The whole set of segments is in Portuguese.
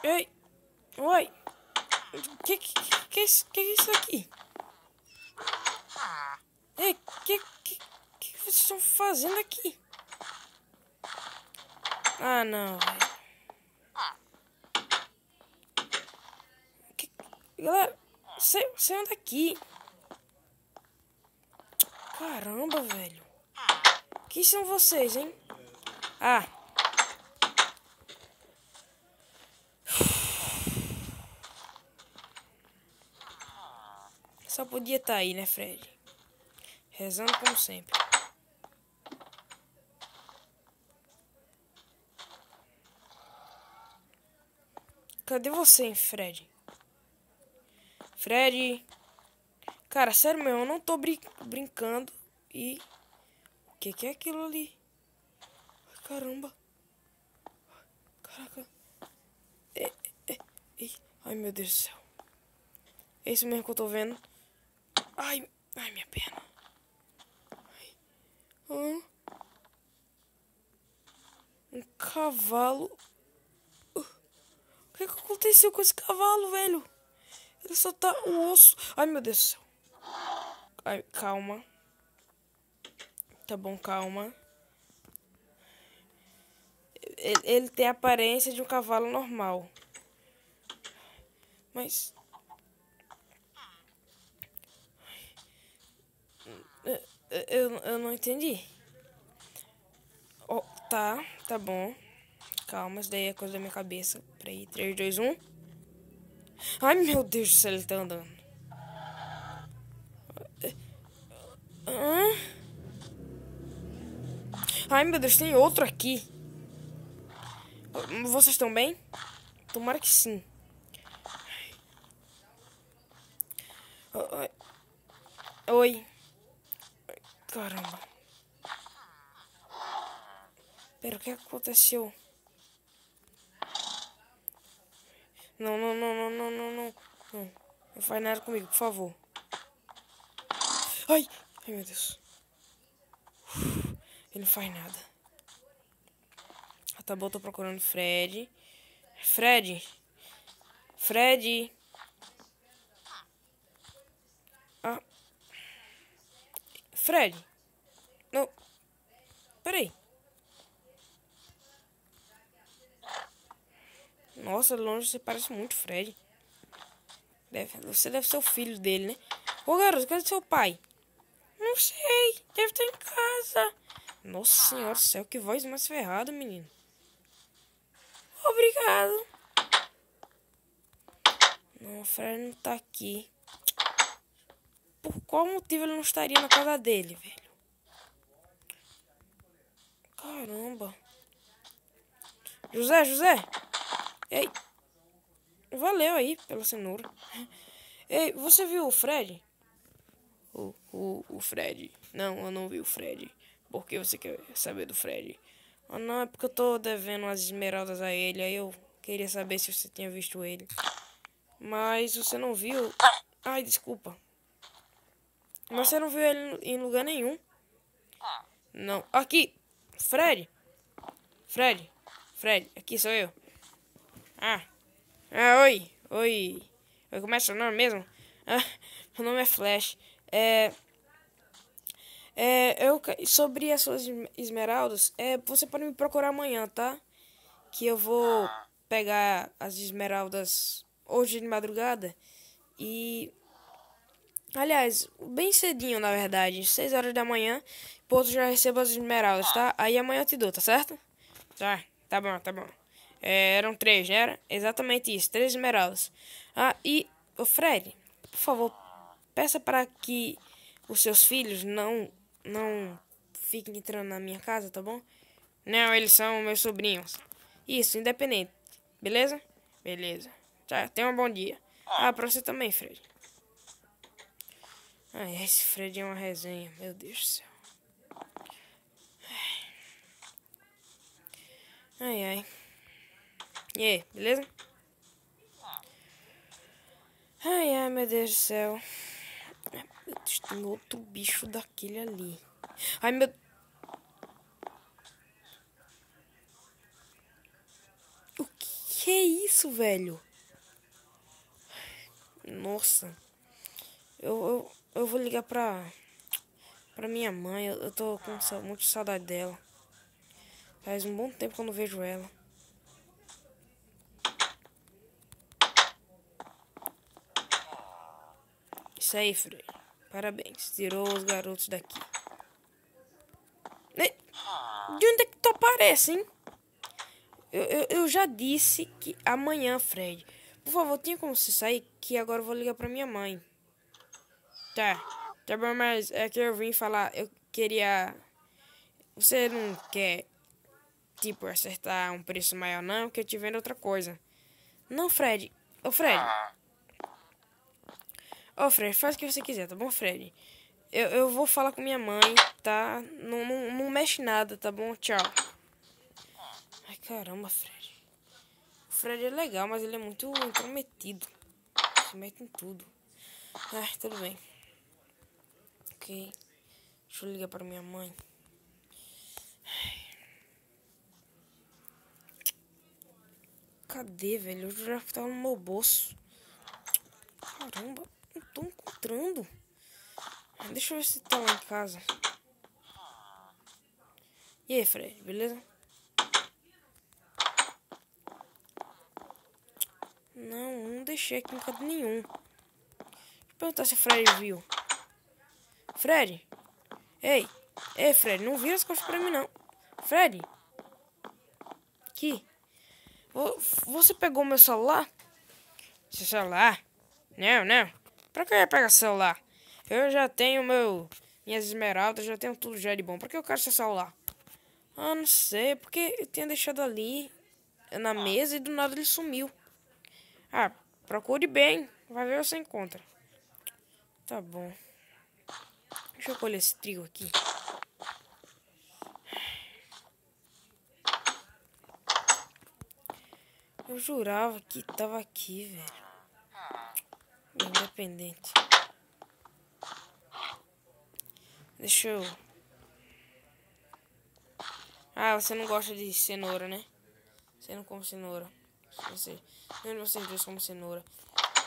Ei, oi. Que é isso aqui? Ei, que vocês estão fazendo aqui? Ah, não, velho. Galera, saiam daqui. Caramba, velho. Quem são vocês, hein? Ah. Só podia estar aí, né, Fred? Rezando como sempre. Cadê você, hein, Fred? Fred. Cara, sério mesmo, eu não tô brincando. E... o que é aquilo ali? Ai, caramba. Caraca. Ai, meu Deus do céu. É isso mesmo que eu tô vendo. Ai, minha perna. Um cavalo. O que aconteceu com esse cavalo, velho? Ele só tá o osso. Ai, meu Deus do céu. Ai, calma. Tá bom, calma. Ele tem a aparência de um cavalo normal. Mas... eu não entendi. Oh, tá bom. Calma, isso daí é coisa da minha cabeça. Peraí, 3, 2, 1. Ai, meu Deus do céu, ele tá andando. Ai, meu Deus, tem outro aqui. Vocês estão bem? Tomara que sim. Oi. Caramba. Pera, o que aconteceu? Não. Não faz nada comigo, por favor. Ai, meu Deus. Ele não faz nada. Ah, tá bom, tô procurando Fred. Fred. Ah. Fred. Não. Peraí. Nossa, longe você parece muito Fred. Você deve ser o filho dele, né? Ô, garoto, cadê seu pai? Não sei. Deve estar em casa. Nossa senhora do céu, que voz mais ferrada, menino. Obrigado. Não, o Fred não tá aqui. Por qual motivo ele não estaria na casa dele, velho? Caramba. José. Ei. Valeu aí pela cenoura. Ei, você viu o Fred? O Fred. Não, eu não vi o Fred. Por que você quer saber do Fred? Ah, não, é porque eu tô devendo umas esmeraldas a ele. Aí eu queria saber se você tinha visto ele. Mas você não viu... Ai, desculpa. Mas você não viu ele em lugar nenhum. Não. Aqui. Fred. Aqui sou eu. Oi. Oi, como é seu nome mesmo? Meu nome é Flash. Sobre as suas esmeraldas, você pode me procurar amanhã, tá? Que eu vou pegar as esmeraldas hoje de madrugada. E... aliás, bem cedinho, na verdade. 6 horas da manhã. Porto já recebo as esmeraldas, tá? Aí amanhã eu te dou, tá certo? Tá bom. Eram 3, né? Era exatamente isso, 3 esmeraldas. E o Fred, por favor, peça para que os seus filhos não fiquem entrando na minha casa, tá bom? Não, eles são meus sobrinhos. Isso, independente. Beleza? Beleza. Tá, tenha um bom dia. Pra você também, Fred. Esse Fred é uma resenha, meu Deus do céu. Ai. E aí, beleza? Ai, meu Deus do céu. Meu Deus, tem outro bicho daquele ali. Ai, meu... o que Que isso, velho? Nossa. Eu vou ligar pra minha mãe. Eu tô com muito saudade dela. Faz um bom tempo que eu não vejo ela. Isso aí, Fred. Parabéns. Tirou os garotos daqui. De onde é que tu aparece, hein? Eu já disse que amanhã, Fred. Por favor, tinha como você sair? Que agora eu vou ligar pra minha mãe. Tá. Tá bom, mas é que eu vim falar. Eu queria. Você não quer, tipo, acertar um preço maior, não? Que eu te vendo outra coisa. Não, Fred. Ô, Fred. Ô, Fred, faz o que você quiser, tá bom, Fred? Eu vou falar com minha mãe, tá? Não mexe nada, tá bom? Tchau. Ai, caramba, Fred. O Fred é legal, mas ele é muito intrometido. Se mete em tudo. Ai, tudo bem. Ok. Deixa eu ligar para minha mãe. Cadê, velho? Eu já tava no meu bolso. Caramba, não tô encontrando. Deixa eu ver se tá lá em casa. E aí, Fred, beleza? Não deixei aqui em canto nenhum. Deixa eu perguntar se o Fred viu. Fred? Ei, Fred, não vira as costas pra mim, não. Fred? Aqui. Você pegou meu celular? Seu celular? Não. Pra que eu ia pegar celular? Eu já tenho minhas esmeraldas, já tenho tudo já de bom. Pra que eu quero seu celular? Ah, não sei, porque eu tinha deixado ali na mesa e do nada ele sumiu. Ah, procure bem, vai ver se você encontra. Tá bom. Deixa eu colher esse trigo aqui. Eu jurava que tava aqui, velho. Independente. Deixa eu... Ah, você não gosta de cenoura, né? Você não come cenoura. Nenhum de vocês dois come cenoura.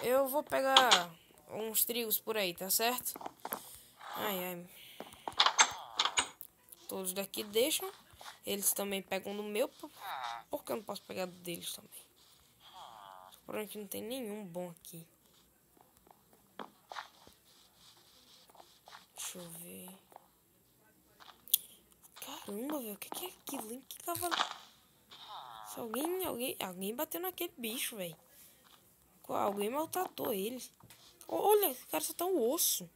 Eu vou pegar uns trigos por aí, tá certo? Ai. Todos daqui deixam. Eles também pegam do meu. Porque eu não posso pegar do deles também? Porém que não tem nenhum bom aqui. Deixa eu ver. Caramba, velho. O que é aquilo, hein? Que tava... Se alguém bateu naquele bicho, velho. Alguém maltratou ele. Olha, esse cara só tá um osso.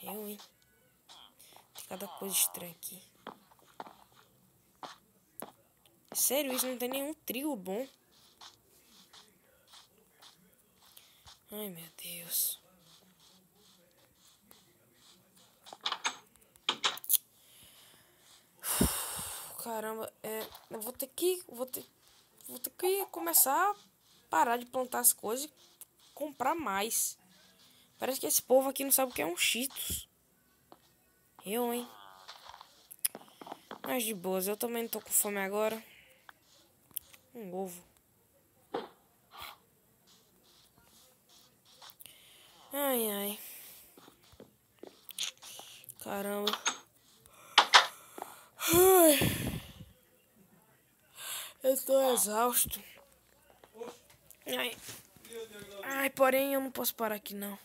Hein? Tem cada coisa estranha aqui. Sério, isso não tem nenhum trigo bom. Ai, meu Deus. Caramba, eu vou ter que começar a parar de plantar as coisas e comprar mais. Parece que esse povo aqui não sabe o que é um Cheetos. Hein? Mas de boas, eu também não tô com fome agora. Um ovo. Ai. Caramba. Eu tô exausto. Porém eu não posso parar aqui não.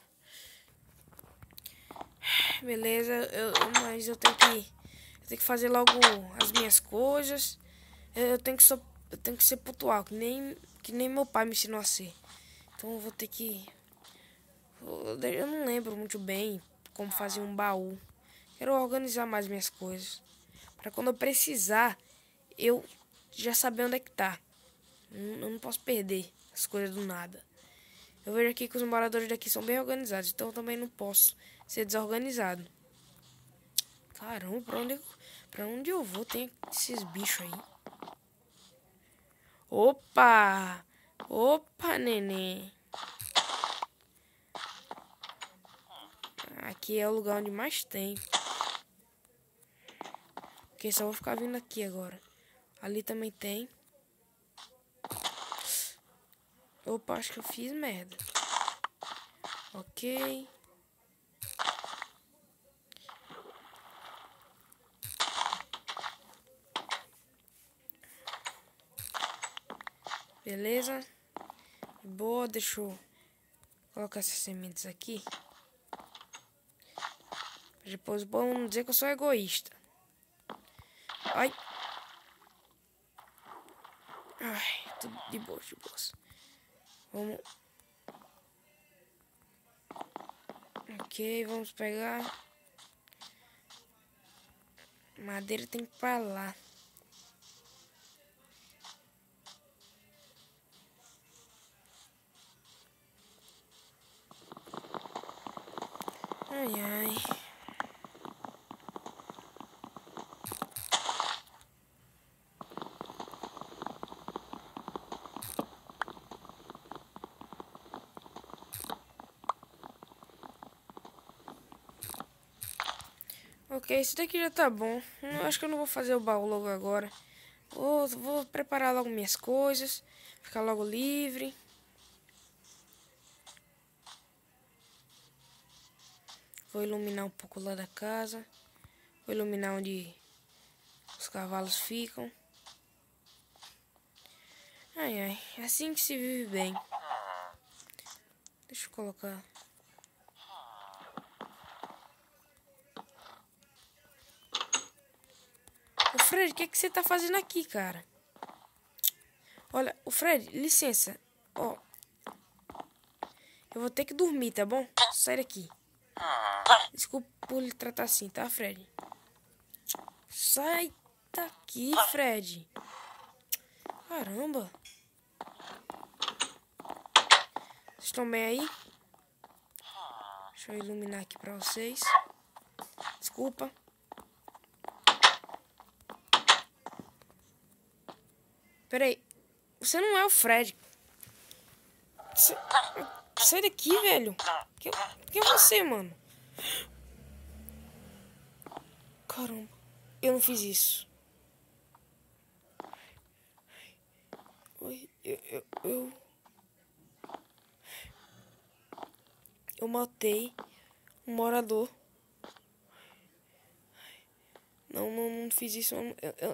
Beleza, mas eu tenho que fazer logo as minhas coisas. Eu tenho que ser pontual, que nem meu pai me ensinou a ser. Então eu vou ter que... Eu não lembro muito bem como fazer um baú. Quero organizar mais minhas coisas. Pra quando eu precisar, eu já saber onde é que tá. Eu não posso perder as coisas do nada. Eu vejo aqui que os moradores daqui são bem organizados, então eu também não posso ser desorganizado. Caramba, pra onde eu vou tem esses bichos aí. Opa, neném. Aqui é o lugar onde mais tem. Porque só vou ficar vindo aqui agora. Ali também tem. Opa, acho que eu fiz merda. Ok. Beleza. Boa, deixa eu colocar essas sementes aqui. Depois vão dizer que eu sou egoísta. Ai. Ai, tudo de boa, de boa. Vamos. Ok, vamos pegar. Madeira tem que ir pra lá. Ai, ai. Ok, isso daqui já tá bom. Acho que eu não vou fazer o baú logo agora. Vou preparar logo minhas coisas. Ficar logo livre. Vou iluminar um pouco lá da casa. Vou iluminar onde os cavalos ficam. Ai, ai. É assim que se vive bem. Deixa eu colocar. Ô Fred, o que que você tá fazendo aqui, cara? Olha, o Fred, licença. Ó, eu vou ter que dormir, tá bom? Sai daqui. Desculpa por lhe tratar assim, tá, Fred? Sai daqui, Fred. Caramba. Vocês estão bem aí? Deixa eu iluminar aqui pra vocês. Desculpa. Peraí. Você não é o Fred. Sai daqui, velho. Quem é você, mano? Caramba. Eu não fiz isso. Oi, eu matei um morador. Não fiz isso.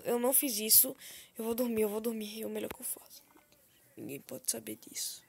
Eu não fiz isso. Eu vou dormir. É o melhor que eu faço. Ninguém pode saber disso.